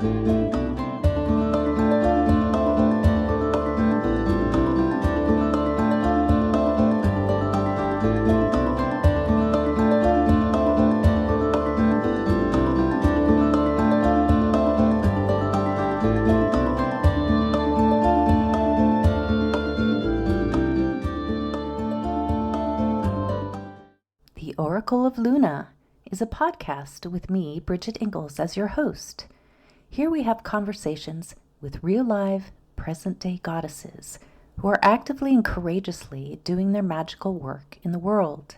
The Oracle of Luna is a podcast with me, Bridget Engels, as your host. Here we have conversations with real live, present-day goddesses who are actively and courageously doing their magical work in the world.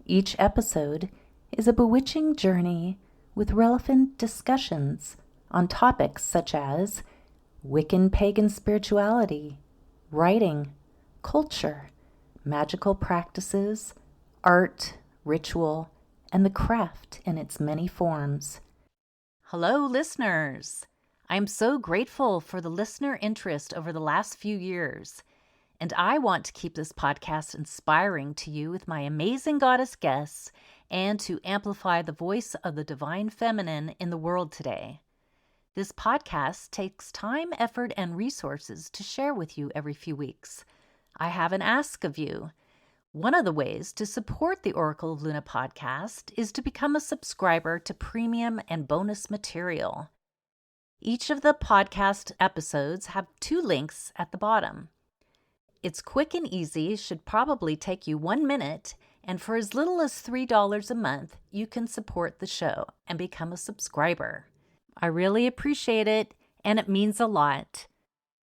Each episode is a bewitching journey with relevant discussions on topics such as Wiccan pagan spirituality, writing, culture, magical practices, art, ritual, and the craft in its many forms. Hello, listeners! I'm so grateful for the listener interest over the last few years, and I want to keep this podcast inspiring to you with my amazing goddess guests and to amplify the voice of the divine feminine in the world today. This podcast takes time, effort, and resources to share with you every few weeks. I have an ask of you. One of the ways to support the Oracle of Luna podcast is to become a subscriber to premium and bonus material. Each of the podcast episodes have 2 links at the bottom. It's quick and easy, should probably take you 1 minute, and for as little as $3 a month, you can support the show and become a subscriber. I really appreciate it, and it means a lot.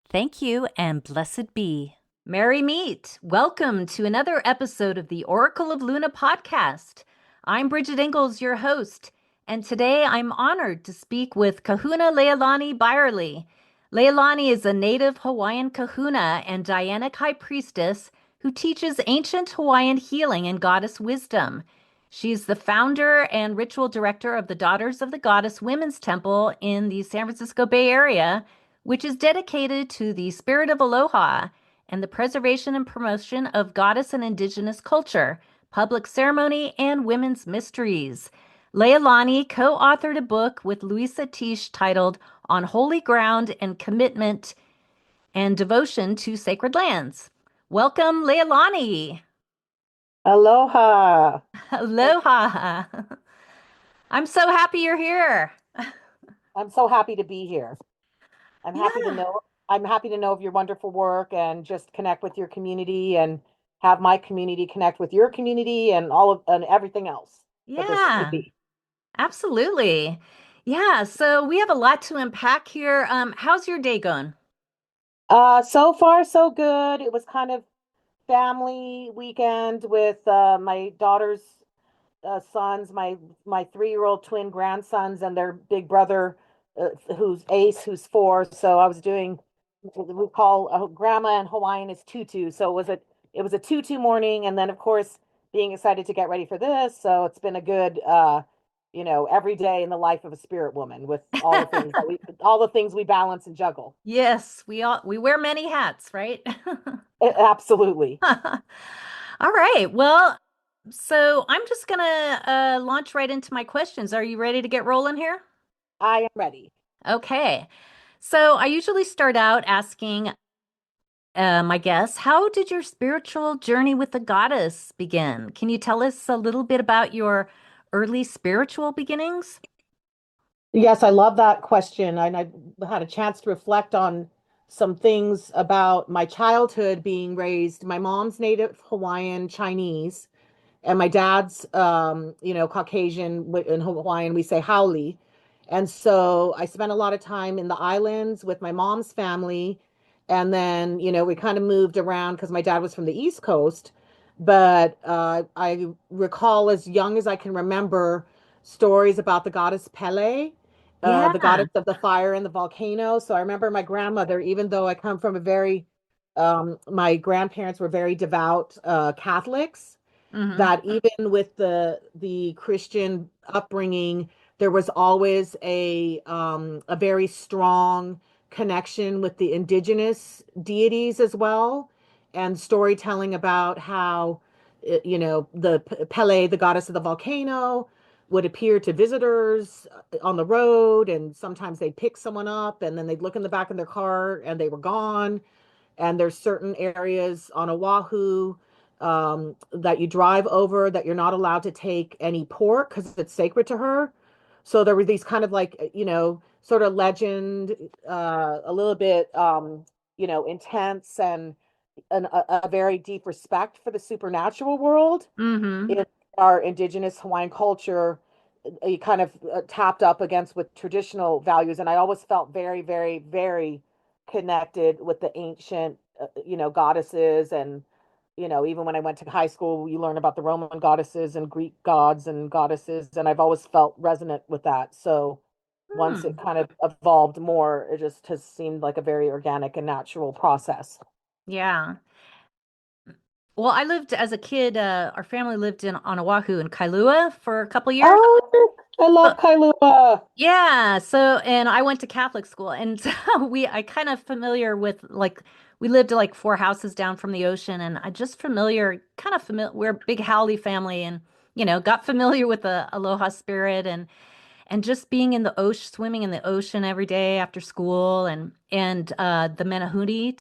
Thank you, and blessed be. Merry meet! Welcome to another episode of the Oracle of Luna podcast. I'm Bridget Engels, your host, and today I'm honored to speak with Kahuna Leilani Birely. Leilani is a native Hawaiian Kahuna and Dianic High Priestess who teaches ancient Hawaiian healing and goddess wisdom. She's the founder and ritual director of the Daughters of the Goddess Women's Temple in the San Francisco Bay Area, which is dedicated to the spirit of aloha and the preservation and promotion of goddess and indigenous culture, public ceremony, and women's mysteries. Leilani co-authored a book with Luisah Teish titled On Holy Ground and Commitment and Devotion to Sacred Lands. Welcome, Leilani. Aloha. Aloha. I'm so happy you're here. I'm so happy to be here. I'm happy to know of your wonderful work and just connect with your community and have my community connect with your community and everything else. Yeah, absolutely. Yeah, so we have a lot to unpack here. How's your day going? So far so good. It was kind of family weekend with my daughter's sons, my 3-year-old twin grandsons and their big brother who's Ace, who's 4. So I was doing we call grandma in Hawaiian is tutu. So it was a tutu morning, and then of course being excited to get ready for this. So it's been a good every day in the life of a spirit woman with all the things we balance and juggle. Yes, we wear many hats, right? Absolutely. All right. Well, so I'm just gonna launch right into my questions. Are you ready to get rolling here? I am ready. Okay. So I usually start out asking my guests, how did your spiritual journey with the goddess begin? Can you tell us a little bit about your early spiritual beginnings? Yes, I love that question. And I had a chance to reflect on some things about my childhood being raised. My mom's native Hawaiian Chinese, and my dad's, Caucasian. In Hawaiian, we say haole. And so I spent a lot of time in the islands with my mom's family. And then, we kind of moved around because my dad was from the East Coast. But I recall as young as I can remember stories about the goddess Pele, the goddess of the fire and the volcano. So I remember my grandmother, even though I come from my grandparents were very devout Catholics, that even with the Christian upbringing, there was always a very strong connection with the indigenous deities as well, and storytelling about how the Pele, the goddess of the volcano, would appear to visitors on the road, and sometimes they'd pick someone up and then they'd look in the back of their car and they were gone. And there's certain areas on Oahu that you drive over that you're not allowed to take any pork because it's sacred to her. So there were these kind of like, sort of legend, a little bit, intense, and a very deep respect for the supernatural world Mm-hmm. in our indigenous Hawaiian culture. You kind of tapped up against with traditional values. And I always felt very, very, very connected with the ancient, goddesses. And, even when I went to high school, you learn about the Roman goddesses and Greek gods and goddesses. And I've always felt resonant with that. So once it Hmm. kind of evolved more, it just has seemed like a very organic and natural process. Yeah. Well, I lived as a kid, our family lived in on Oahu in Kailua for a couple years. Oh, I So, love Kailua. yeah, so and I went to Catholic school and so I kind of familiar with like we lived like four houses down from the ocean and I just kind of familiar we're a big Howley family and got familiar with the aloha spirit and just being in the ocean, swimming in the ocean every day after school and the menehune.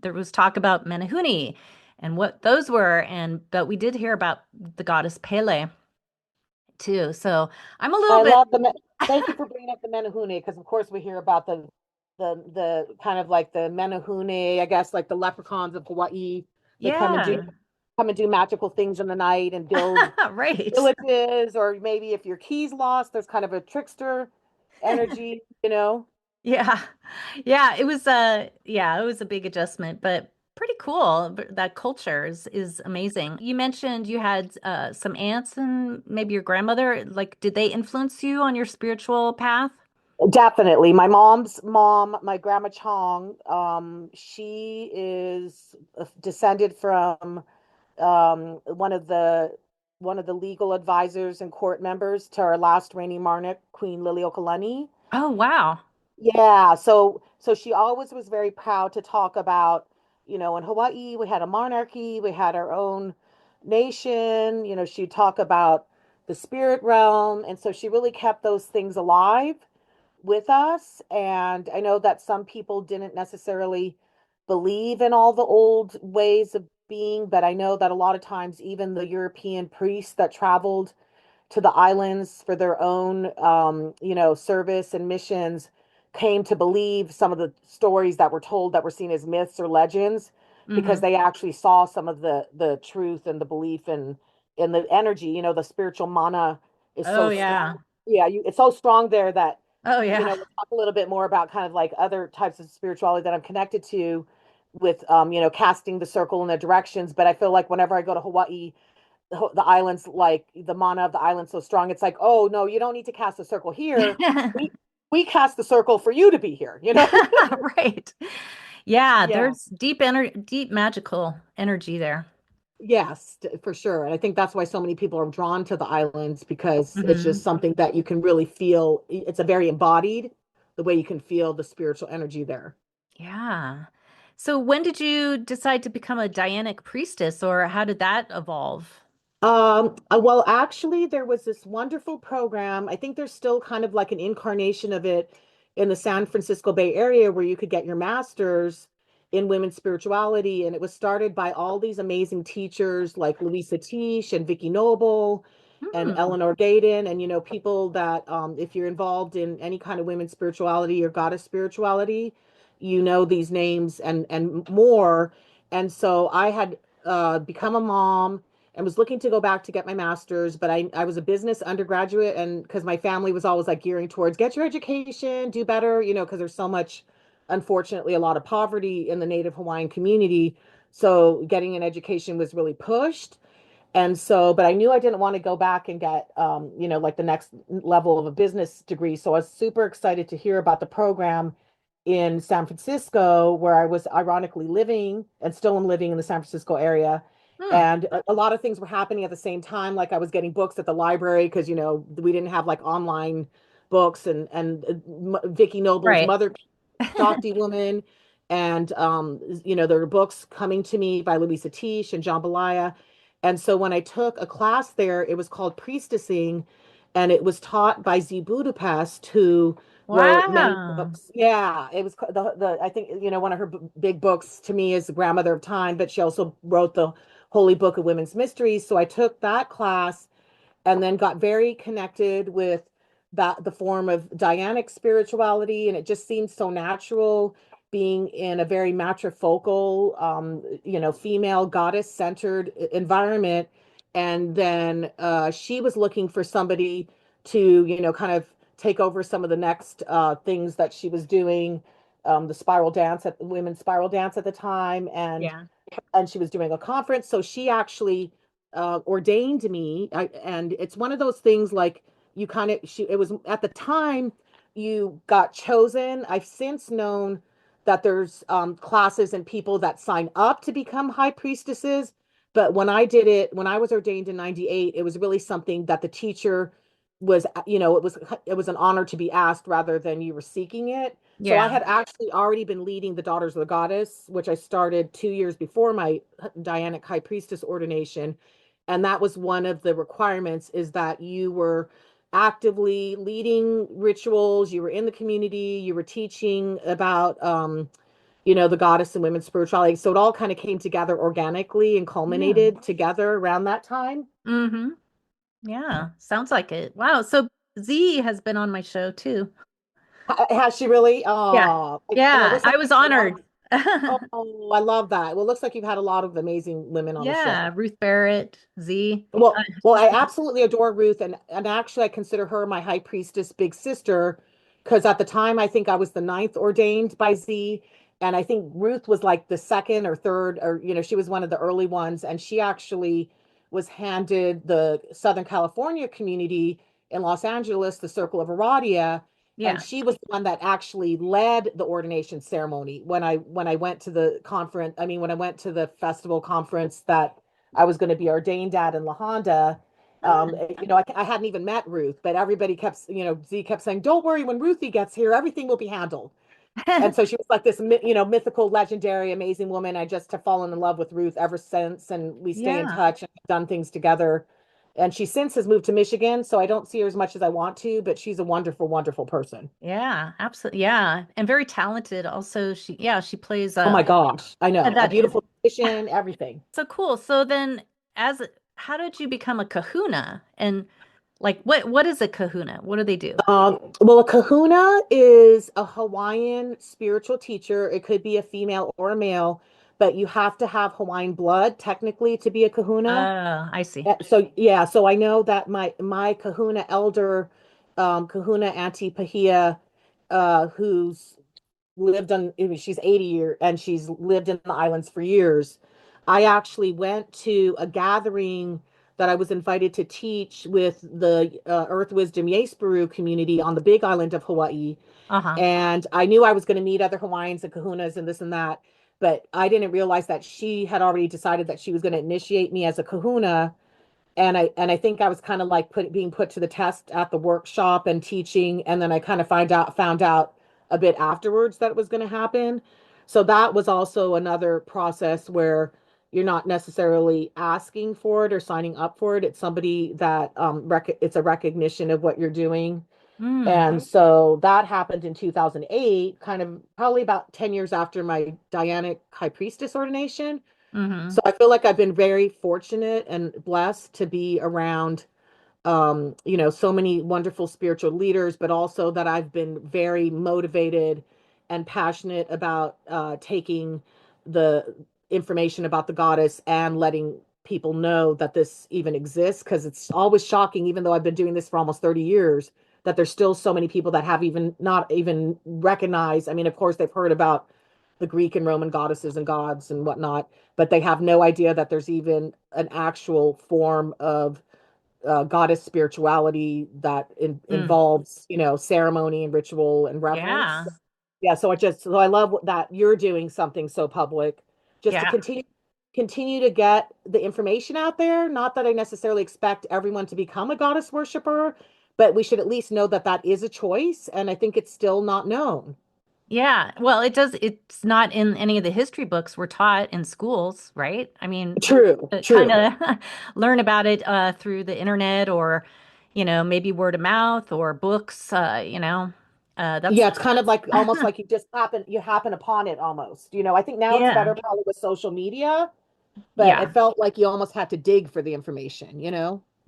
There was talk about menehune and what those were, and but we did hear about the goddess Pele too. So I'm a little I bit, love thank you for bringing up the menehune, because of course we hear about the kind of like the menehune, I guess, like the leprechauns of Hawaii that yeah, come and do magical things in the night and build right. villages, or maybe if your keys lost, there's kind of a trickster energy. Yeah. Yeah, it was a big adjustment, but pretty cool. That culture is amazing. You mentioned you had some aunts and maybe your grandmother. Like, did they influence you on your spiritual path? Definitely. My mom's mom, my grandma Chong, she is descended from one of the legal advisors and court members to our last reigning monarch, Queen Liliuokalani. Oh, wow. Yeah, so she always was very proud to talk about, in Hawaii we had a monarchy, we had our own nation. She'd talk about the spirit realm, and so she really kept those things alive with us. And I know that some people didn't necessarily believe in all the old ways of being, but I know that a lot of times even the European priests that traveled to the islands for their own, service and missions came to believe some of the stories that were told that were seen as myths or legends, because Hmm. they actually saw some of the truth and the belief and the energy. The spiritual mana is Oh, so strong. yeah. Yeah, it's so strong there that, Oh, yeah. we'll talk a little bit more about kind of like other types of spirituality that I'm connected to with, casting the circle in the directions. But I feel like whenever I go to Hawaii, the islands, like the mana of the island so strong, it's like, oh no, you don't need to cast a circle here. We cast the circle for you to be here. Right. Yeah, Yeah. there's deep magical energy there. Yes, for sure. And I think that's why so many people are drawn to the islands, because it's Hmm. just something that you can really feel. It's a very embodied, the way you can feel the spiritual energy there. Yeah. So when did you decide to become a Dianic priestess, or how did that evolve? Well, actually, there was this wonderful program. I think there's still kind of like an incarnation of it in the San Francisco Bay Area, where you could get your master's in women's spirituality. And it was started by all these amazing teachers like Luisah Teish and Vicky Noble and Hmm. Eleanor Gaydon, and people that, if you're involved in any kind of women's spirituality or goddess spirituality, these names and more. And so I had become a mom and was looking to go back to get my master's, but I was a business undergraduate, and because my family was always like gearing towards get your education, do better, because there's so much, unfortunately, a lot of poverty in the Native Hawaiian community. So getting an education was really pushed. And so, but I knew I didn't want to go back and get, like the next level of a business degree. So I was super excited to hear about the program in San Francisco, where I was ironically living and still am living in the San Francisco area. Hmm. And a lot of things were happening at the same time. Like I was getting books at the library because, we didn't have like online books, and Vicky Noble's Right. Mother Shakti Woman. And, there were books coming to me by Luisah Teish and Jambalaya. And so when I took a class there, it was called priestessing, and it was taught by Z Budapest, who wrote many Wow. books. Yeah, it was the I think one of her big books to me is The Grandmother of Time, but she also wrote the Holy Book of Women's Mysteries. So I took that class and then got very connected with that the form of Dianic spirituality, and it just seemed so natural being in a very matrifocal, female goddess centered environment. And then she was looking for somebody to, kind of take over some of the next things that she was doing, the spiral dance at women's spiral dance at the time, Yeah. and she was doing a conference. So she actually ordained me. And it's one of those things like you kind of, it was at the time you got chosen. I've since known that there's classes and people that sign up to become high priestesses. But when I did it, when I was ordained in 98, it was really something that the teacher was, it was an honor to be asked rather than you were seeking it. So I Yeah. had actually already been leading the Daughters of the Goddess, which I started 2 years before my Dianic High Priestess ordination. And that was one of the requirements, is that you were actively leading rituals, you were in the community, you were teaching about the goddess and women's spirituality. So it all kind of came together organically and Yeah. culminated together around that time. Mm-hmm. Yeah. Sounds like it. Wow. So Z has been on my show too. Has she really? Yeah. Oh, and it Yeah. looks like I was a lot of, honored. oh, I love that. Well, it looks like you've had a lot of amazing women on the show. Yeah. Ruth Barrett, Z. Well, I absolutely adore Ruth, and actually I consider her my high priestess big sister, because at the time I think I was the ninth ordained by Z, and I think Ruth was like the second or third, or she was one of the early ones, and she actually was handed the Southern California community in Los Angeles, the Circle of Aradia, and Yeah. she was the one that actually led the ordination ceremony when I went to the conference. I mean, when I went to the festival conference that I was going to be ordained at in La Honda. I hadn't even met Ruth, but everybody kept, Z kept saying, "Don't worry, when Ruthie gets here, everything will be handled." And so she was like this, mythical, legendary, amazing woman. I just have fallen in love with Ruth ever since, and we stay in Yeah. touch and done things together. And she since has moved to Michigan, so I don't see her as much as I want to, but she's a wonderful, wonderful person. Yeah. Absolutely. Yeah. And very talented. Also, she plays Oh my gosh, I know, a that is beautiful musician, everything. so cool. So then as how did you become a kahuna? And like what is a kahuna? What do they do? Well, a kahuna is a Hawaiian spiritual teacher. It could be a female or a male, but you have to have Hawaiian blood technically to be a kahuna. I see. So yeah, so I know that my kahuna elder, Kahuna Auntie Pahia, who's lived on, I mean, she's 80 and she's lived in the islands for years. I actually went to a gathering that I was invited to teach with the Earth Wisdom Yesperu community on the Big Island of Hawaii. Uh-huh. And I knew I was going to meet other Hawaiians and kahunas and this and that, but I didn't realize that she had already decided that she was going to initiate me as a kahuna. And I think I was kind of like being put to the test at the workshop and teaching, and then I kind of found out a bit afterwards that it was going to happen. So that was also another process where you're not necessarily asking for it or signing up for it. It's somebody that it's a recognition of what you're doing. Mm. And so that happened in 2008, kind of probably about 10 years after my Dianic High Priestess ordination. Mm-hmm. So I feel like I've been very fortunate and blessed to be around, so many wonderful spiritual leaders, but also that I've been very motivated and passionate about taking the information about the goddess and letting people know that this even exists. Because it's always shocking, even though I've been doing this for almost 30 years, that there's still so many people that have even not even recognized. I mean, of course, they've heard about the Greek and Roman goddesses and gods and whatnot, but they have no idea that there's even an actual form of goddess spirituality that Mm. involves, ceremony and ritual and reverence. Yeah. Yeah, so I love that you're doing something so public, just to Yeah. continue to get the information out there. Not that I necessarily expect everyone to become a goddess worshiper, but we should at least know that that is a choice, and I think it's still not known. Yeah. Well, it does. It's not in any of the history books we're taught in schools, right? I mean, True, kind true. of learn about it through the internet or, maybe word of mouth or books. That's Yeah, it's kind of like almost like you happen upon it almost. I think now it's yeah, better probably with social media, but yeah, it felt like you almost had to dig for the information.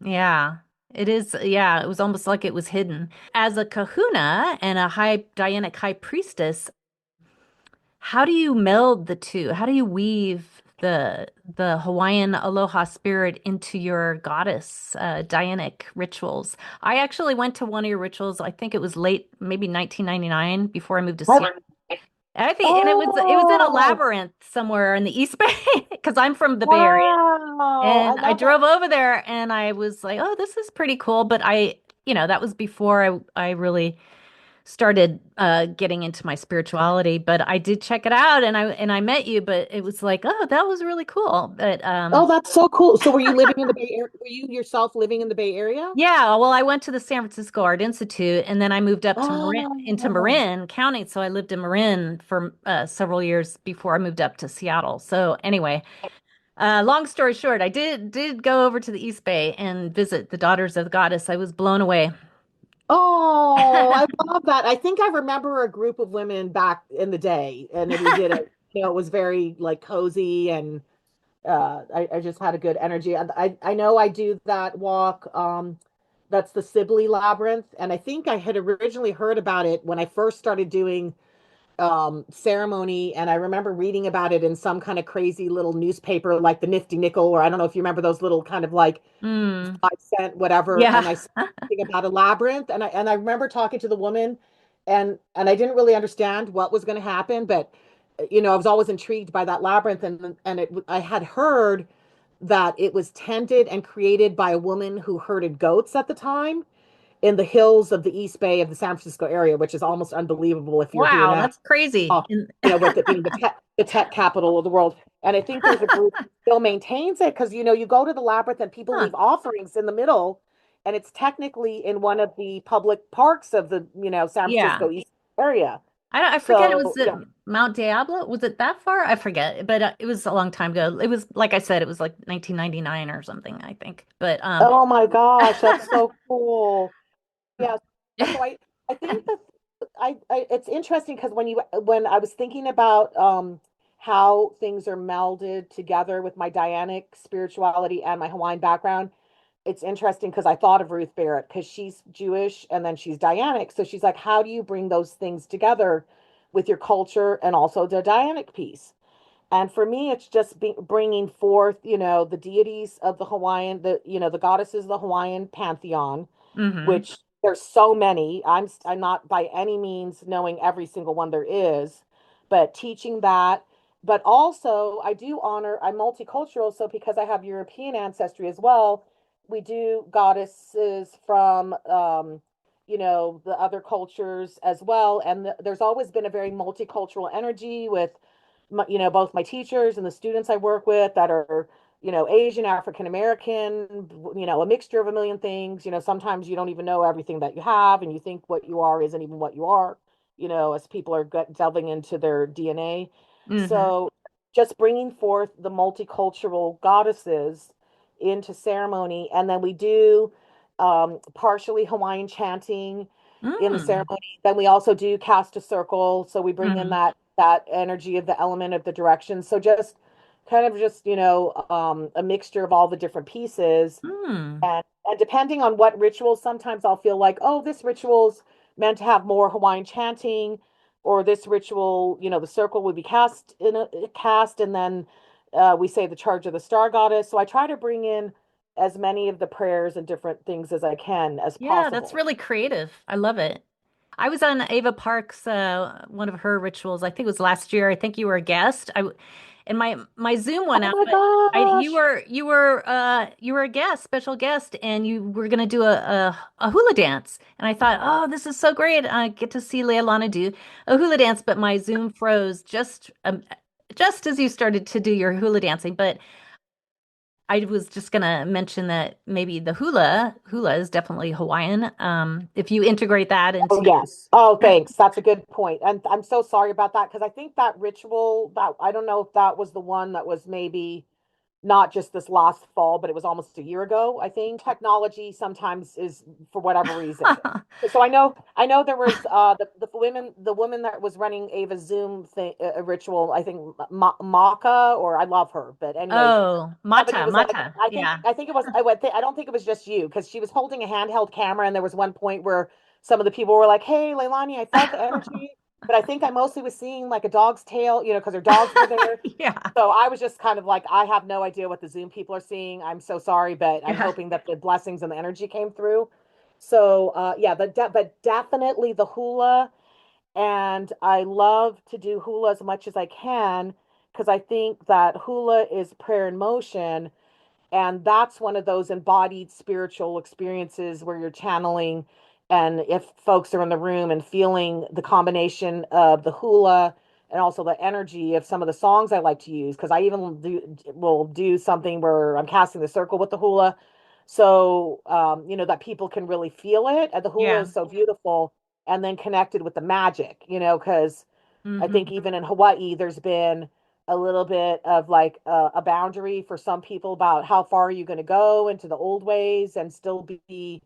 yeah. It is. Yeah, it was almost like it was hidden. As a kahuna and a high Dianic high priestess, how do you meld the two? How do you weave the Hawaiian aloha spirit into your goddess Dianic rituals? I actually went to one of your rituals. I think it was late, maybe 1999, before I moved to Seattle. I- And I think, and it was in a Oh, labyrinth somewhere in the East Bay because I'm from the Bay Area, wow. I and I love that. drove over there, and I was like, "Oh, this is pretty cool." But that was before I really started getting into my spirituality, but I did check it out and I met you, but it was like, oh, that was really cool. But Oh, that's so cool. So were you living in the Bay Area? Were you yourself living in the Bay Area? yeah, well, I went to the San Francisco Art Institute and then I moved up to Oh, Marin County. So I lived in Marin for several years before I moved up to Seattle. So anyway, long story short, I did go over to the East Bay and visit the Daughters of the Goddess. I was blown away. oh, I love that. I think I remember a group of women back in the day, and then we did it. It was very like cozy, and I just had a good energy. I know I do that walk. That's the Sibley Labyrinth, and I think I had originally heard about it when I first started doing ceremony, and I remember reading about it in some kind of crazy little newspaper like the Nifty Nickel, or I don't know if you remember those little kind of like Mm, 5 cent whatever. And yeah. I saw something about a labyrinth, and I remember talking to the woman, and I didn't really understand what was going to happen, but I was always intrigued by that labyrinth, I had heard that it was tended and created by a woman who herded goats at the time in the hills of the East Bay of the San Francisco area, which is almost unbelievable if you're here Wow, now, that's crazy. with it being the tech capital of the world. And I think there's a group that still maintains it because you go to the labyrinth and people Huh. leave offerings in the middle, and it's technically in one of the public parks of the San Yeah. Francisco East area. I forget it was So yeah. Mount Diablo. Was it that far? I forget, but it was a long time ago. It was like I said, it was like 1999 or something, I think. But Oh my gosh, that's so cool. Yeah. So I think that it's interesting because when I was thinking about how things are melded together with my Dianic spirituality and my Hawaiian background, it's interesting because I thought of Ruth Barrett because she's Jewish and then she's Dianic. So she's like, how do you bring those things together with your culture and also the Dianic piece? And for me, it's just bringing forth, the deities of the Hawaiian, the goddesses of the Hawaiian pantheon, hmm which there's so many. I'm not by any means knowing every single one there is, but teaching that. But also, I do honor. I'm multicultural, so because I have European ancestry as well, we do goddesses from the other cultures as well. And there's always been a very multicultural energy with both my teachers and the students I work with that are Asian, African American, a mixture of a million things. Sometimes you don't even know everything that you have, and you think what you are isn't even what you are, as people are delving into their DNA. hmm So just bringing forth the multicultural goddesses into ceremony. And then we do partially Hawaiian chanting in the mm ceremony. Then we also do cast a circle. So we bring in hmm that energy of the element of the direction. So just kind of just, a mixture of all the different pieces. mm And depending on what rituals, sometimes I'll feel like, oh, this ritual's meant to have more Hawaiian chanting, or this ritual, the circle would be cast, and then we say the charge of the star goddess. So I try to bring in as many of the prayers and different things as I can as Yeah, that's possible. really creative. I love it. I was on Ava Park's one of her rituals. I think it was last year. I think you were a guest. And my Zoom went Oh out, my but you gosh. were a guest, special guest, and you were gonna do a hula dance. And I thought, oh, this is so great. I get to see Leilani do a hula dance, but my Zoom froze just as you started to do your hula dancing. But I was just gonna mention that maybe the hula is definitely Hawaiian. If you integrate that Oh, into yes. Oh, thanks. That's a good point. And I'm so sorry about that because I think that ritual that I don't know if that was the one that was maybe not just this last fall, but it was almost a year ago, I think. Technology sometimes is for whatever reason. So I know there was the woman that was running Ava's Zoom thing ritual, I think Maka, or I love her. But anyways, Oh, somebody Mata, was like, Mata. I think it was I don't think it was just you because she was holding a handheld camera and there was one point where some of the people were like, "Hey, Leilani, I felt the energy." But I think I mostly was seeing like a dog's tail, because her dogs were there. Yeah. So I was just kind of like, I have no idea what the Zoom people are seeing. I'm so sorry, but I'm Yeah. hoping that the blessings and the energy came through. So yeah, but definitely the hula, and I love to do hula as much as I can because I think that hula is prayer in motion, and that's one of those embodied spiritual experiences where you're channeling. And if folks are in the room and feeling the combination of the hula and also the energy of some of the songs I like to use, because I even will do something where I'm casting the circle with the hula. So, that people can really feel it. And the hula Yeah. is so beautiful and then connected with the magic, because I Hmm. think even in Hawaii, there's been a little bit of like a boundary for some people about how far are you going to go into the old ways and still be,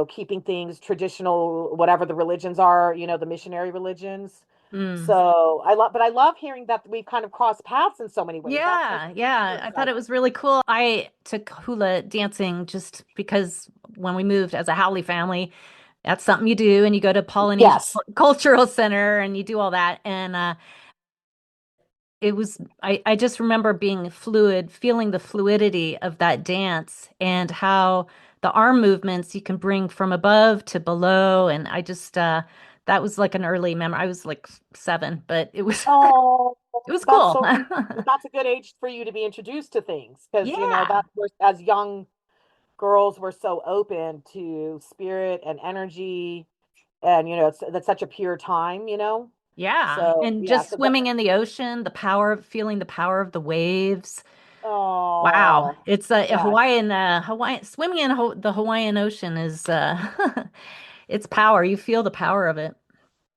keeping things traditional, whatever the religions are, the missionary religions. Mm. So but I love hearing that we've kind of crossed paths in so many ways. That's Yeah, super yeah. I thought it exciting. was really cool. I took hula dancing just because when we moved as a Howley family, that's something you do, and you go to Polynesian Yes. Cultural Center and you do all that. And I just remember being fluid, feeling the fluidity of that dance and how the arm movements you can bring from above to below. And that was like an early memory. I was like 7, but it was Oh, it was that's cool. so that's a good age for you to be introduced to things because Yeah, that was as young girls were so open to spirit and energy, and that's such a pure time. yeah. So And yeah, just so that, swimming in the ocean, the power of feeling the power of the waves. Wow. oh It's a yes, Hawaiian swimming in the Hawaiian Ocean is it's power. You feel the power of it.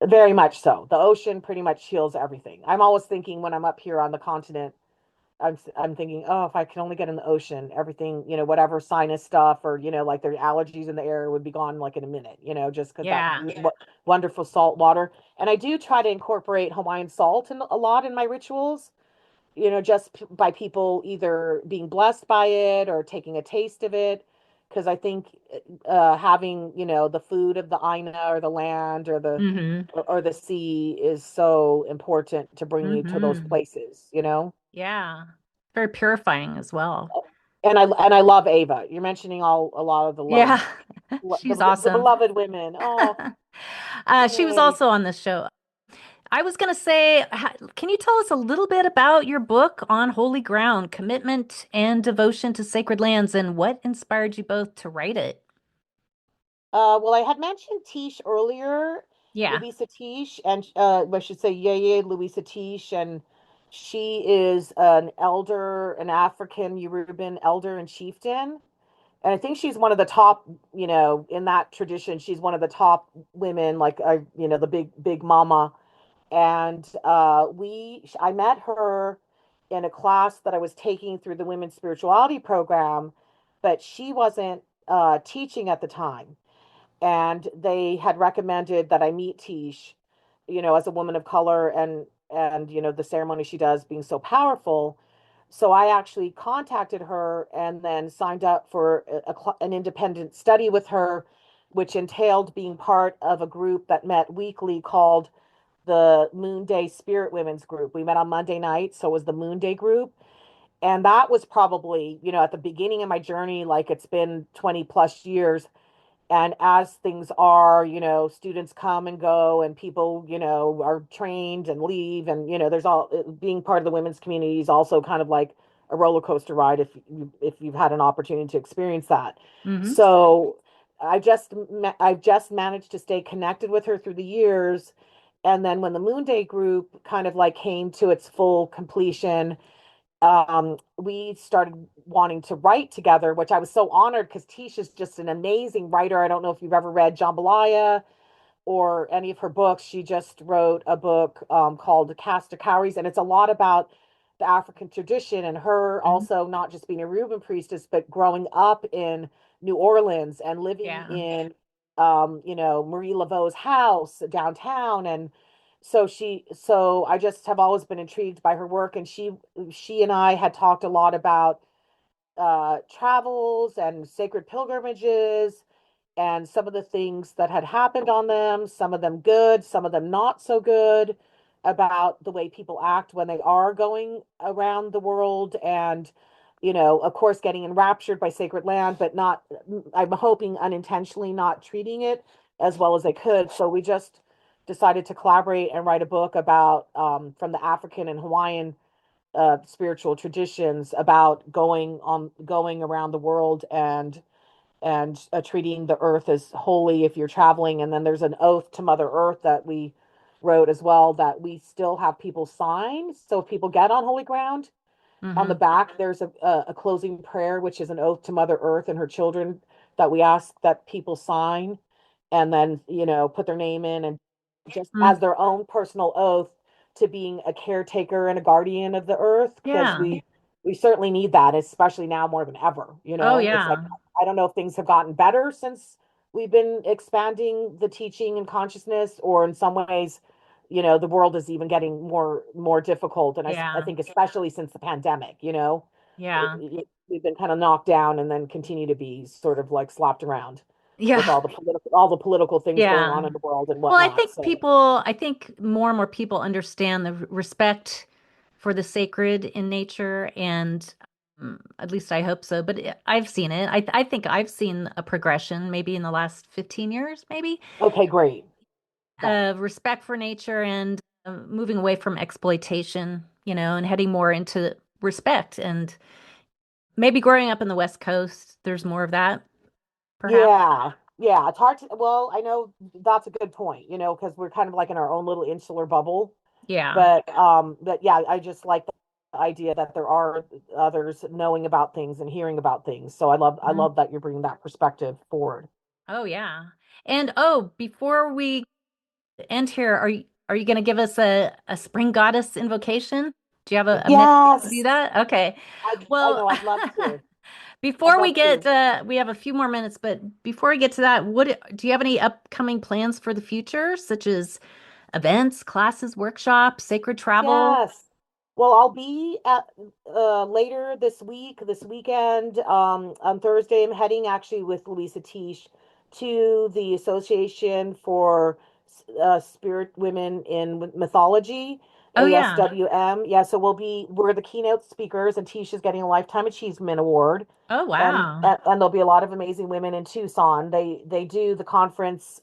very much so. The ocean pretty much heals everything. I'm always thinking when I'm up here on the continent, I'm thinking, oh, if I could only get in the ocean, everything, whatever sinus stuff or like their allergies in the air would be gone like in a minute, just because that Yeah. wonderful salt water. And I do try to incorporate Hawaiian salt a lot in my rituals, just by people either being blessed by it or taking a taste of it. Because I think having, the food of the Aina or the land or Hmm. or the sea is so important to bring you to those Hmm. places. Yeah. Very purifying as well. And I love Ava. You're mentioning a lot of the Yeah. She's the awesome. beloved women. Oh, She was yay. also on this show. I was going to say, can you tell us a little bit about your book on holy ground, commitment and devotion to sacred lands, and what inspired you both to write it? Well, I had mentioned Teish earlier, Yeah. Luisah Teish, and I should say Yeye Luisah Teish, and she is an elder, an African Yoruban elder and chieftain. And I think she's one of the top, in that tradition, she's one of the top women, like the big mama. And I met her in a class that I was taking through the women's spirituality program, but she wasn't teaching at the time, and they had recommended that I meet Tish, as a woman of color, and the ceremony she does being so powerful. So I actually contacted her and then signed up for an independent study with her, which entailed being part of a group that met weekly called the Moon Day Spirit Women's Group. We met on Monday night, so it was the Moon Day group. And that was probably, at the beginning of my journey, like it's been 20 plus years. And as things are, students come and go and people, are trained and leave. And, there's being part of the women's community is also kind of like a roller coaster ride if you've had an opportunity to experience that. Hmm. So I've just managed to stay connected with her through the years. And then when the Moon Day group kind of like came to its full completion, we started wanting to write together, which I was so honored because Tish is just an amazing writer. I don't know if you've ever read Jambalaya or any of her books. She just wrote a book called Cast of Cowries, and it's a lot about the African tradition and her Mhm. also not just being a Reuben priestess, but growing up in New Orleans and living Yeah. in, Marie Laveau's house downtown. And so I just have always been intrigued by her work. And she and I had talked a lot about travels and sacred pilgrimages and some of the things that had happened on them, some of them good, some of them not so good, about the way people act when they are going around the world. And, of course, getting enraptured by sacred land, but not, I'm hoping unintentionally not treating it as well as they could. So we just decided to collaborate and write a book about from the African and Hawaiian spiritual traditions about going around the world and treating the earth as holy if you're traveling. And then there's an oath to Mother Earth that we wrote as well that we still have people sign. So if people get on holy ground, on the Hmm. back there's a closing prayer, which is an oath to Mother Earth and her children that we ask that people sign and then put their name in, and just as Mm. their own personal oath to being a caretaker and a guardian of the earth, because Yeah. we certainly need that, especially now more than ever. Oh, It's like, yeah. I don't know if things have gotten better since we've been expanding the teaching and consciousness, or in some ways, the world is even getting more difficult. And I Yeah. think especially since the pandemic, Yeah. we've been kind of knocked down and then continue to be sort of like slapped around with Yeah. all the political things going on Yeah. in the world and Well, whatnot. So I think more and more people understand the respect for the sacred in nature, and at least I hope so. But I've seen it. I think I've seen a progression maybe in the last 15 years, maybe, okay, great. Yeah. of respect for nature and moving away from exploitation, and heading more into respect. And maybe growing up in the West Coast, there's more of that, perhaps. Yeah. Yeah. It's hard to, well, I know that's a good point, because we're kind of like in our own little insular bubble. Yeah. But yeah, I just like the idea that there are others knowing about things and hearing about things. So I Mhm. love that you're bringing that perspective forward. Oh, yeah. And before we end here, are you going to give us a Spring Goddess invocation? Do you have a minute to do Yes. that? Okay. I Well, know, I'd love to. I'd before we love get to. we have a few more minutes, but before we get to that, what do you have any upcoming plans for the future, such as events, classes, workshops, sacred travel? Yes. Well, I'll be at later this weekend. On Thursday, I'm heading actually with Luisah Teish to the Association for Spirit Women in Mythology, Oh, yeah. ASWM. Yeah, so we're the keynote speakers, and Teish is getting a Lifetime Achievement Award. Oh, And, wow. and there'll be a lot of amazing women in Tucson. They do the conference.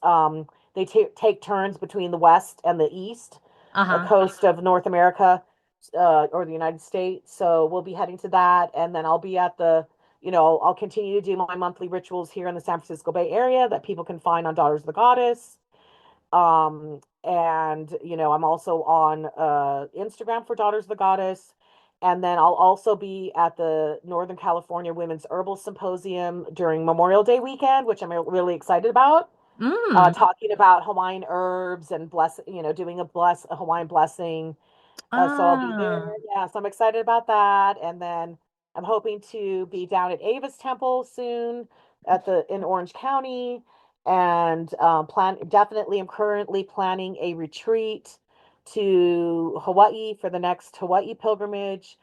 They take turns between the West and the East Uh-huh. coast of North America, or the United States. So we'll be heading to that, and then I'll be at I'll continue to do my monthly rituals here in the San Francisco Bay Area that people can find on Daughters of the Goddess. And I'm also on Instagram for Daughters of the Goddess. And then I'll also be at the Northern California Women's Herbal Symposium during Memorial Day weekend, which I'm really excited about, Mm. talking about Hawaiian herbs and doing a Hawaiian blessing. So I'll be there. Ah. Yeah, so I'm excited about that. And then I'm hoping to be down at Ava's Temple soon in Orange County, and plan definitely. I'm currently planning a retreat to Hawaii for the next Hawaii pilgrimage.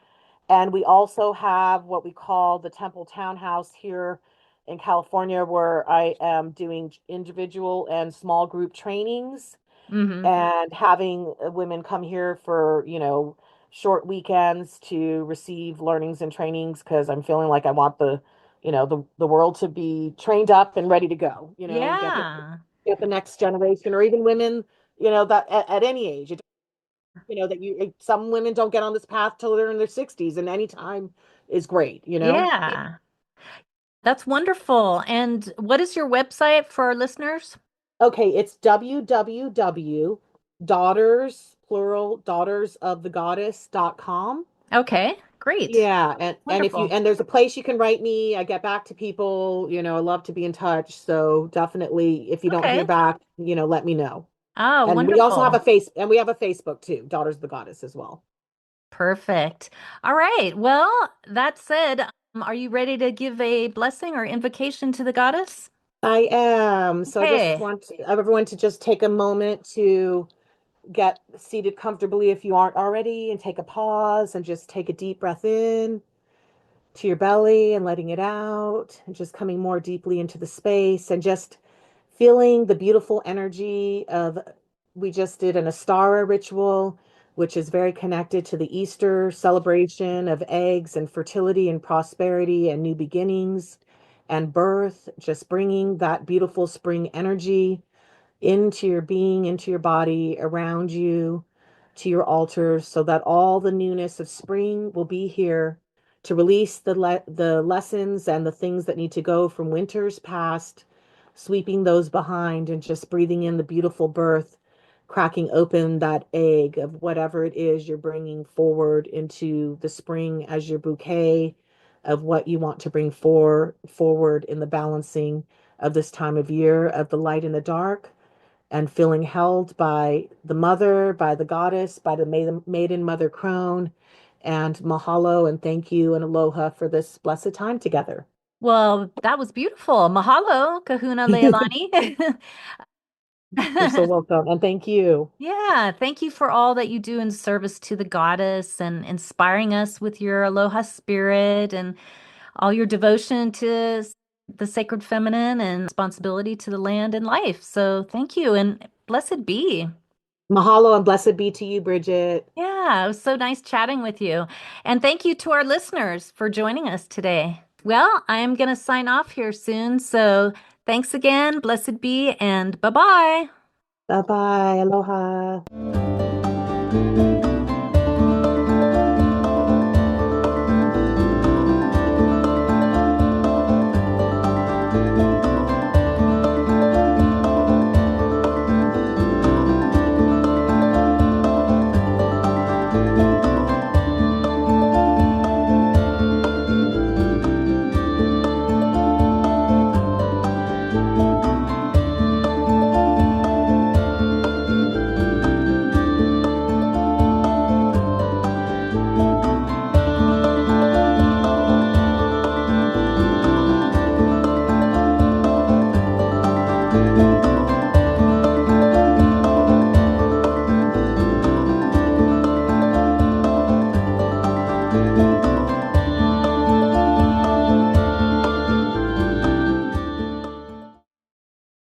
And we also have what we call the Temple Townhouse here in California, where I am doing individual and small group trainings Mm-hmm. and having women come here for, short weekends to receive learnings and trainings, because I'm feeling like I want the world to be trained up and ready to go, Yeah. get the next generation, or even women, that at any age, that some women don't get on this path till they're in their 60s, and any time is great. Yeah. That's wonderful. And what is your website for our listeners? Okay, it's www.daughters, plural, daughtersofthegoddess.com. Okay. Great. Yeah, and if you Wonderful. and there's a place you can write me. I get back to people, I love to be in touch. So definitely if you don't hear Okay. back, let me know. Ah, And we also have wonderful. we have a Facebook too, Daughters of the Goddess as well. Perfect. All right. Well, that said, are you ready to give a blessing or invocation to the goddess? I am. So I just Okay. want everyone to just take a moment to get seated comfortably if you aren't already, and take a pause and just take a deep breath in to your belly and letting it out, and just coming more deeply into the space and just feeling the beautiful energy of, we just did an Astara ritual, which is very connected to the Easter celebration of eggs and fertility and prosperity and new beginnings and birth, just bringing that beautiful spring energy into your being, into your body, around you, to your altars, so that all the newness of spring will be here to release the lessons and the things that need to go from winters past, sweeping those behind and just breathing in the beautiful birth, cracking open that egg of whatever it is you're bringing forward into the spring as your bouquet of what you want to bring forward in the balancing of this time of year, of the light and the dark, and feeling held by the mother, by the goddess, by the maiden mother crone. And mahalo and thank you and aloha for this blessed time together. Well, that was beautiful. Mahalo, Kahuna Leilani. You're so welcome. And thank you. Yeah, thank you for all that you do in service to the goddess and inspiring us with your aloha spirit and all your devotion to the sacred feminine and responsibility to the land and life. So thank you and blessed be. Mahalo and blessed be to you, Bridget. Yeah, it was so nice chatting with you. And thank you to our listeners for joining us today. Well, I'm going to sign off here soon. So thanks again, blessed be, and bye bye. Bye bye. Aloha.